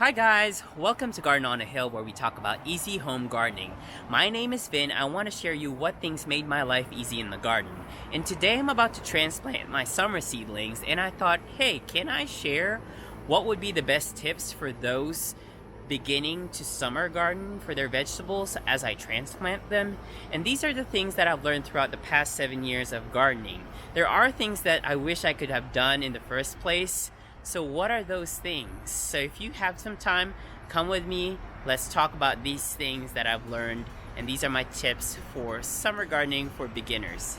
Hi guys, welcome to Garden on a Hill, where we talk about easy home gardening. My name is Finn. I want to share you what things made my life easy in the garden. And today I'm about to transplant my summer seedlings, and I thought, hey, can I share what would be the best tips for those beginning to summer garden for their vegetables as I transplant them? And these are the things that I've learned throughout the past 7 years of gardening. There are things that I wish I could have done in the first place. So what are those things? So if you have some time, come with me. Let's talk about these things that I've learned, and these are my tips for summer gardening for beginners.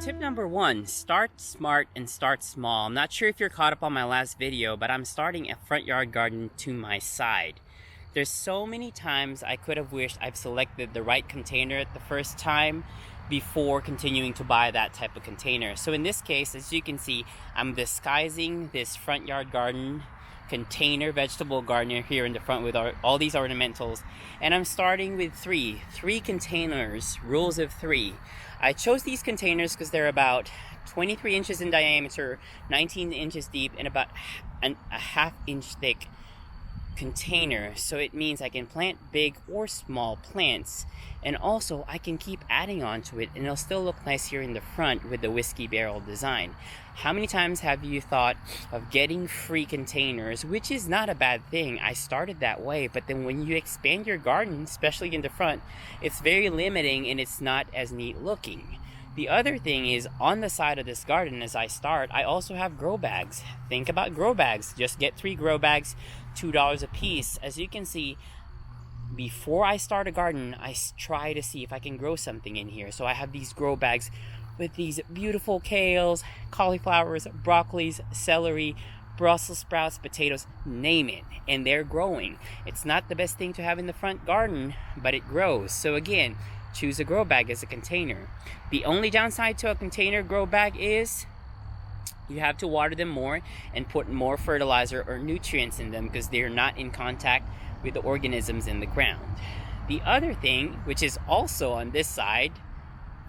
Tip number one, start smart and start small. I'm not sure if you're caught up on my last video, but I'm starting a front yard garden to my side. There's so many times I could have wished I've selected the right container at the first time before continuing to buy that type of container. So in this case, as you can see, I'm disguising this front yard garden container, vegetable gardener here in the front with all these ornamentals, and I'm starting with three containers, rules of three. I chose these containers because they're about 23 inches in diameter, 19 inches deep, and about a half-inch thick container. So it means I can plant big or small plants, and also I can keep adding on to it, and it'll still look nice here in the front with the whiskey barrel design. How many times have you thought of getting free containers, which is not a bad thing? I started that way, but then when you expand your garden, especially in the front, it's very limiting and it's not as neat looking. The other thing is, on the side of this garden as I start, I also have grow bags. Think about grow bags. Just get 3 grow bags, $2 a piece. As you can see, before I start a garden, I try to see if I can grow something in here. So I have these grow bags with these beautiful kales, cauliflowers, broccolis, celery, Brussels sprouts, potatoes, name it, and they're growing. It's not the best thing to have in the front garden, but it grows. So again, choose a grow bag as a container. The only downside to a container grow bag is you have to water them more and put more fertilizer or nutrients in them because they're not in contact with the organisms in the ground. The other thing, which is also on this side,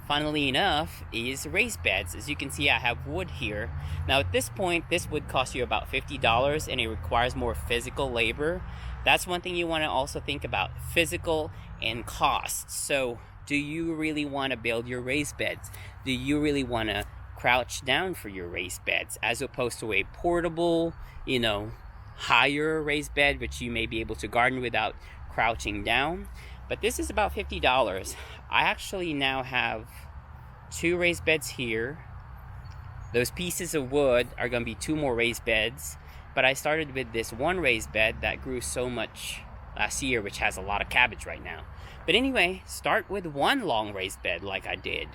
funnily enough, is raised beds. As you can see, I have wood here. Now at this point, this would cost you about $50 and it requires more physical labor. That's one thing you want to also think about, physical and cost. So do you really want to build your raised beds? Do you really want to crouch down for your raised beds as opposed to a portable, higher raised bed, which you may be able to garden without crouching down? But this is about $50. I actually now have 2 raised beds here. Those pieces of wood are going to be 2 more raised beds. But I started with this 1 raised bed that grew so much last year, which has a lot of cabbage right now. But anyway, start with 1 long raised bed like I did.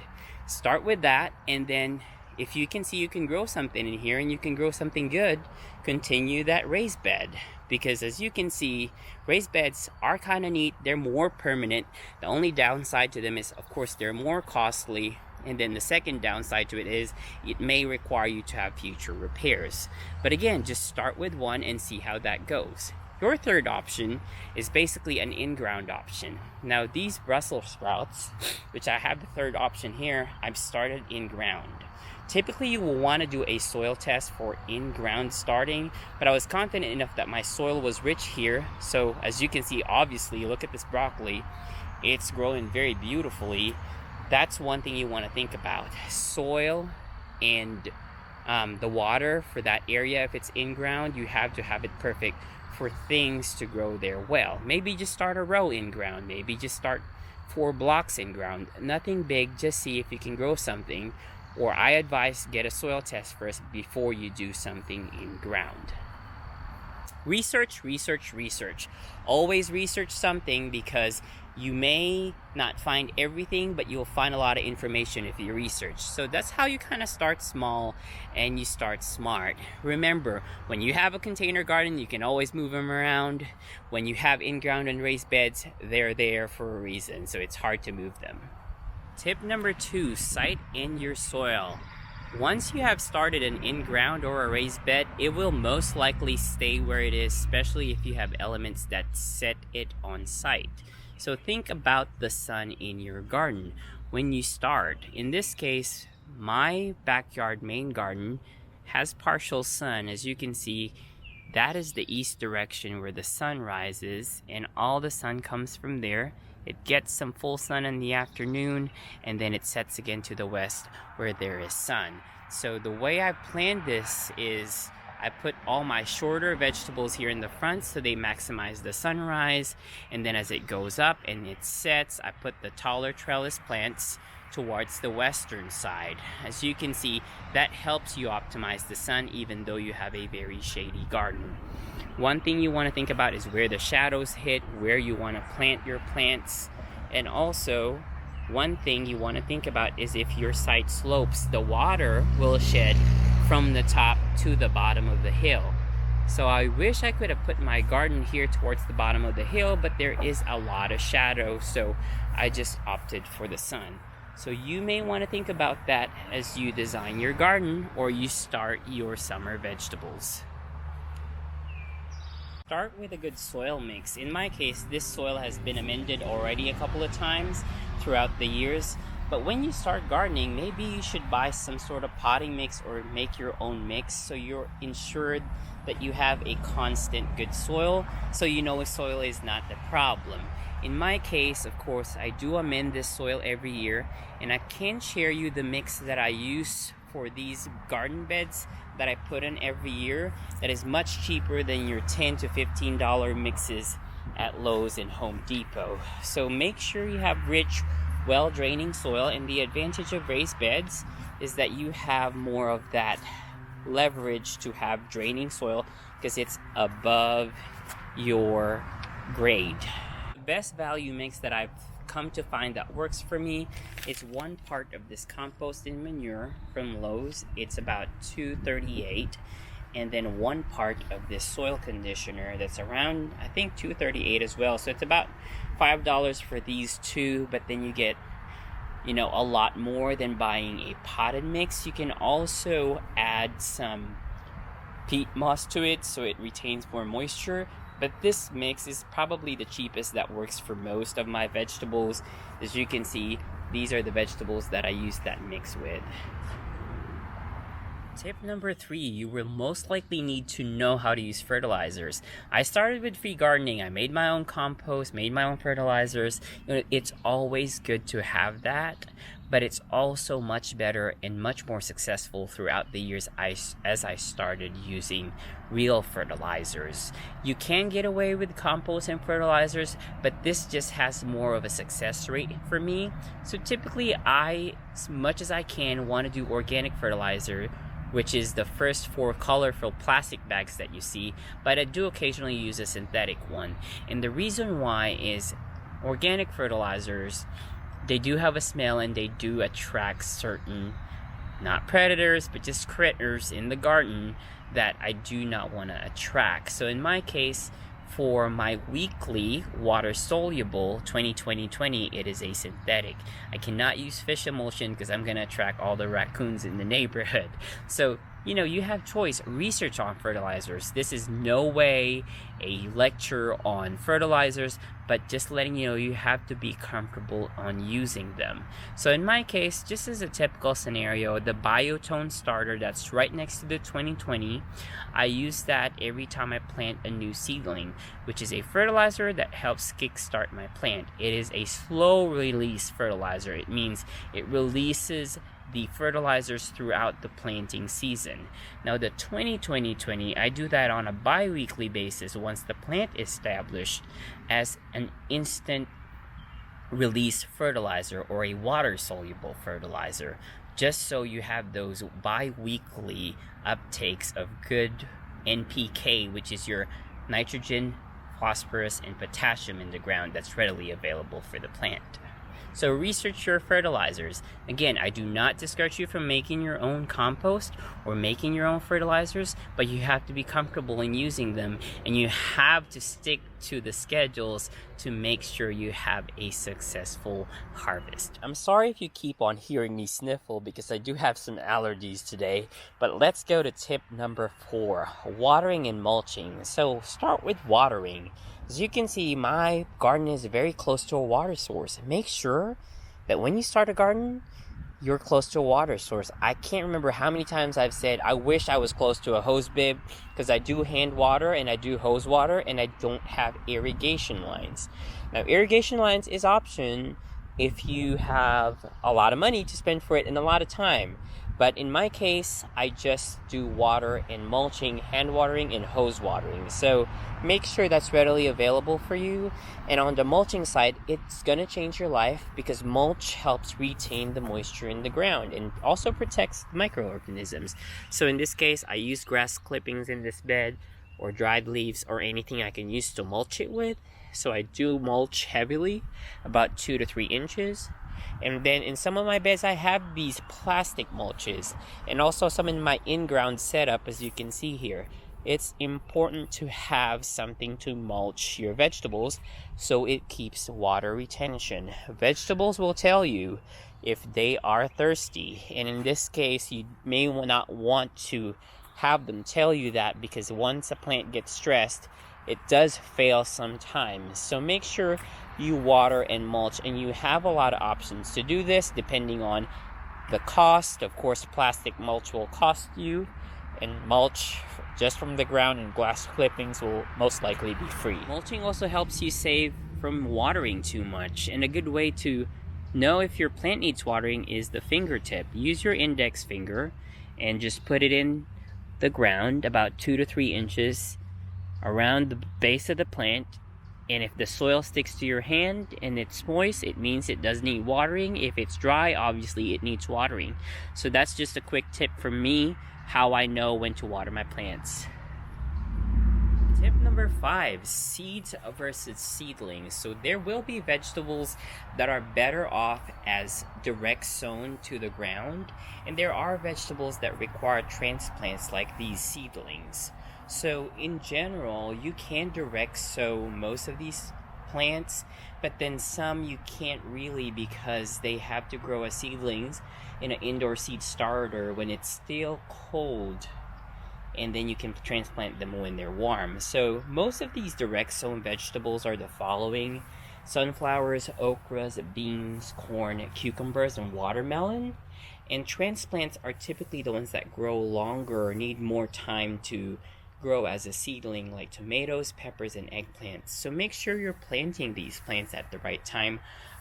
Start with that, and then if you can see you can grow something in here and you can grow something good, continue that raised bed. Because as you can see, raised beds are kind of neat. They're more permanent. The only downside to them is, of course, they're more costly. And then the second downside to it is it may require you to have future repairs. But again, just start with 1 and see how that goes. Your third option is basically an in-ground option. Now these Brussels sprouts, which I have the third option here, I've started in-ground. Typically you will want to do a soil test for in-ground starting, but I was confident enough that my soil was rich here. So as you can see, obviously, look at this broccoli. It's growing very beautifully. That's one thing you want to think about. Soil and the water for that area. If it's in-ground, you have to have it perfect for things to grow there well. Maybe just start a row in-ground. Maybe just start 4 blocks in-ground. Nothing big, just see if you can grow something. Or I advise get a soil test first before you do something in ground. Research, research, research. Always research something, because you may not find everything, but you'll find a lot of information if you research. So that's how you kind of start small and you start smart. Remember, when you have a container garden, you can always move them around. When you have in-ground and raised beds, they're there for a reason, so it's hard to move them. Tip number 2, site in your soil. Once you have started an in-ground or a raised bed, it will most likely stay where it is, especially if you have elements that set it on site. So think about the sun in your garden when you start. In this case, my backyard main garden has partial sun. As you can see, that is the east direction where the sun rises, and all the sun comes from there. It gets some full sun in the afternoon, and then it sets again to the west where there is sun. So the way I planned this is I put all my shorter vegetables here in the front so they maximize the sunrise, and then as it goes up and it sets, I put the taller trellis plants towards the western side. As you can see, that helps you optimize the sun even though you have a very shady garden. One thing you want to think about is where the shadows hit, where you want to plant your plants, and also one thing you want to think about is if your site slopes, the water will shed from the top to the bottom of the hill. So I wish I could have put my garden here towards the bottom of the hill, but there is a lot of shadow, so I just opted for the sun. So you may want to think about that as you design your garden or you start your summer vegetables. Start with a good soil mix. In my case, this soil has been amended already a couple of times throughout the years. But when you start gardening, maybe you should buy some sort of potting mix or make your own mix so you're ensured that you have a constant good soil, so you know if soil is not the problem. In my case, of course, I do amend this soil every year, and I can share you the mix that I use for these garden beds that I put in every year that is much cheaper than your $10 to $15 mixes at Lowe's and Home Depot. So make sure you have rich, well-draining soil, and the advantage of raised beds is that you have more of that leverage to have draining soil because it's above your grade. The best value mix that I've come to find that works for me, it's 1 part of this compost and manure from Lowe's. It's about $2.38, and then 1 part of this soil conditioner that's around, I think, $2.38 as well. So it's about $5 for these two, but then you get, a lot more than buying a potted mix. You can also add some peat moss to it so it retains more moisture. But this mix is probably the cheapest that works for most of my vegetables. As you can see, these are the vegetables that I use that mix with. Tip number 3, you will most likely need to know how to use fertilizers. I started with free gardening. I made my own compost, made my own fertilizers. It's always good to have that, but it's also much better and much more successful throughout the years as I started using real fertilizers. You can get away with compost and fertilizers, but this just has more of a success rate for me. So typically I, as much as I can, want to do organic fertilizer, which is the first 4 colorful plastic bags that you see, but I do occasionally use a synthetic one. And the reason why is organic fertilizers, they do have a smell and they do attract certain, not predators, but just critters in the garden that I do not want to attract. So in my case, for my weekly water soluble 20-20-20, it is a synthetic. I cannot use fish emulsion because I'm going to attract all the raccoons in the neighborhood. So you have choice. Research on fertilizers. This is no way a lecture on fertilizers, but just letting you know you have to be comfortable on using them. So in my case, just as a typical scenario, the Biotone starter that's right next to the 2020, I use that every time I plant a new seedling, which is a fertilizer that helps kickstart my plant. It is a slow release fertilizer. It means it releases the fertilizers throughout the planting season. Now the 20-20-20, I do that on a bi-weekly basis once the plant is established as an instant release fertilizer or a water soluble fertilizer, just so you have those bi-weekly uptakes of good NPK, which is your nitrogen, phosphorus, and potassium in the ground that's readily available for the plant. So research your fertilizers. Again, I do not discourage you from making your own compost or making your own fertilizers, but you have to be comfortable in using them, and you have to stick to the schedules to make sure you have a successful harvest. I'm sorry if you keep on hearing me sniffle because I do have some allergies today, but let's go to tip number 4, watering and mulching. So start with watering. As you can see, my garden is very close to a water source. Make sure that when you start a garden, you're close to a water source. I can't remember how many times I've said I wish I was close to a hose bib, because I do hand water and I do hose water and I don't have irrigation lines. Now, irrigation lines is option if you have a lot of money to spend for it and a lot of time. But in my case, I just do water and mulching, hand watering and hose watering. So make sure that's readily available for you. And on the mulching side, it's gonna change your life because mulch helps retain the moisture in the ground and also protects microorganisms. So in this case, I use grass clippings in this bed or dried leaves or anything I can use to mulch it with. So I do mulch heavily, about 2 to 3 inches. And then in some of my beds, I have these plastic mulches and also some in my in-ground setup, as you can see here. It's important to have something to mulch your vegetables so it keeps water retention. Vegetables will tell you if they are thirsty, and in this case, you may not want to have them tell you that because once a plant gets stressed, it does fail sometimes. So make sure you water and mulch, and you have a lot of options to do this depending on the cost. Of course, plastic mulch will cost you, and mulch just from the ground and glass clippings will most likely be free. Mulching also helps you save from watering too much, and a good way to know if your plant needs watering is the fingertip. Use your index finger and just put it in the ground about 2 to 3 inches around the base of the plant, and if the soil sticks to your hand and it's moist, it means it does need watering. If it's dry, obviously it needs watering. So that's just a quick tip from me, how I know when to water my plants. Tip number 5, seeds versus seedlings. So there will be vegetables that are better off as direct sown to the ground, and there are vegetables that require transplants like these seedlings. So in general, you can direct sow most of these plants, but then some you can't really because they have to grow as seedlings in an indoor seed starter when it's still cold, and then you can transplant them when they're warm. So most of these direct sown vegetables are the following: sunflowers, okras, beans, corn, cucumbers, and watermelon. And transplants are typically the ones that grow longer or need more time to grow as a seedling, like tomatoes, peppers, and eggplants. So make sure you're planting these plants at the right time,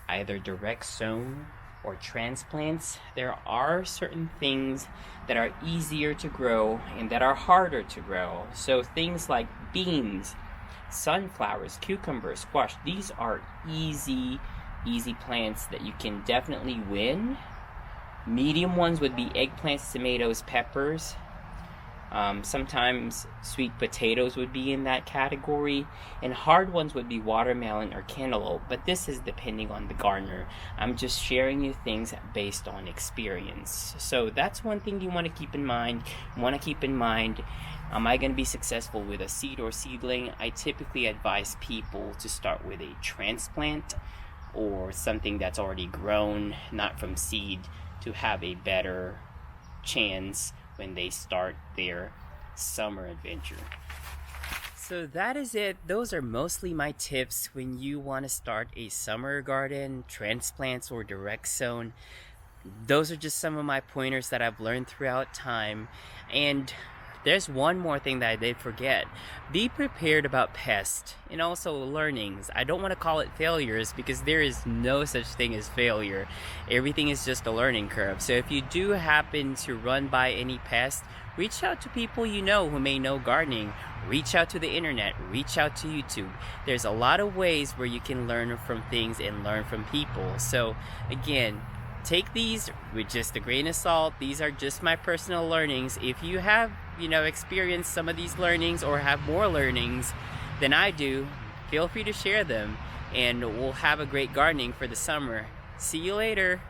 either direct sown or transplants. There are certain things that are easier to grow and that are harder to grow. So things like beans, sunflowers, cucumbers, squash, these are easy plants that you can definitely win. Medium ones would be eggplants, tomatoes, peppers. Sometimes sweet potatoes would be in that category, and hard ones would be watermelon or cantaloupe, but this is depending on the gardener. I'm just sharing you things based on experience. So that's one thing you want to keep in mind. Am I going to be successful with a seed or seedling? I typically advise people to start with a transplant or something that's already grown, not from seed, to have a better chance when they start their summer adventure. So that is it. Those are mostly my tips when you want to start a summer garden, transplants, or direct sown. Those are just some of my pointers that I've learned throughout time. And there's one more thing that I did forget. Be prepared about pests and also learnings. I don't want to call it failures because there is no such thing as failure. Everything is just a learning curve. So if you do happen to run by any pest, reach out to people you know who may know gardening. Reach out to the internet. Reach out to YouTube. There's a lot of ways where you can learn from things and learn from people. So again, take these with just a grain of salt. These are just my personal learnings. If you have, experienced some of these learnings or have more learnings than I do, feel free to share them, and we'll have a great gardening for the summer. See you later.